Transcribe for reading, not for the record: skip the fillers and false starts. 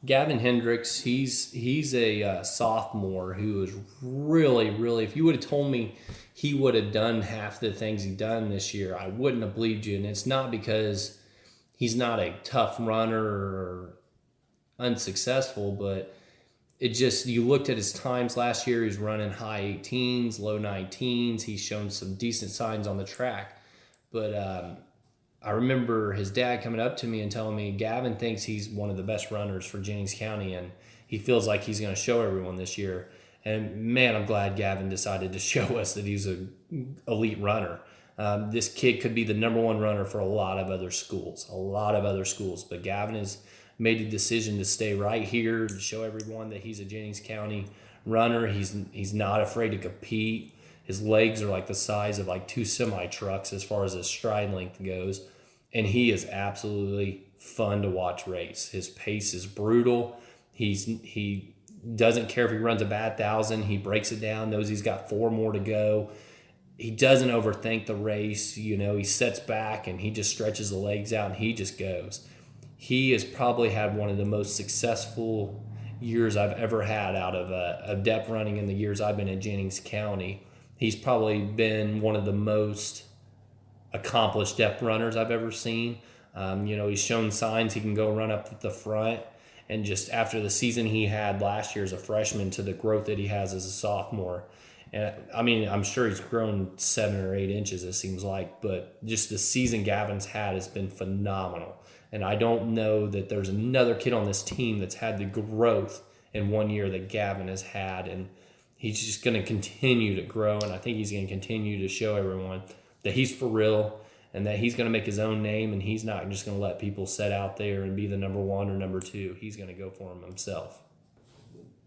Gavin Hendricks, he's a sophomore who is really, really. If you would have told me he would have done half the things he done this year, I wouldn't have believed you. And it's not because he's not a tough runner or unsuccessful, but it just, you looked at his times last year. He's running high 18s, low 19s. He's shown some decent signs on the track, but I remember his dad coming up to me and telling me Gavin thinks he's one of the best runners for Jennings County, and he feels like he's going to show everyone this year. And man, I'm glad Gavin decided to show us that he's a elite runner. This kid could be the number one runner for a lot of other schools, but Gavin has made a decision to stay right here to show everyone that he's a Jennings County runner. He's not afraid to compete. His legs are like the size of like two semi trucks as far as his stride length goes. And he is absolutely fun to watch race. His pace is brutal. He doesn't care if he runs a bad 1,000. He breaks it down, knows he's got 4 more to go. He doesn't overthink the race. He sets back and he just stretches the legs out and he just goes. He has probably had one of the most successful years I've ever had out of depth running in the years I've been in Jennings County. He's probably been one of the most accomplished depth runners I've ever seen. He's shown signs he can go run up at the front. And just after the season he had last year as a freshman to the growth that he has as a sophomore. And I mean, I'm sure he's grown 7 or 8 inches, it seems like, but just the season Gavin's had has been phenomenal. And I don't know that there's another kid on this team that's had the growth in 1 year that Gavin has had. And he's just going to continue to grow. And I think he's going to continue to show everyone that he's for real and that he's going to make his own name. And he's not just going to let people set out there and be the number 1 or number 2. He's going to go for him himself.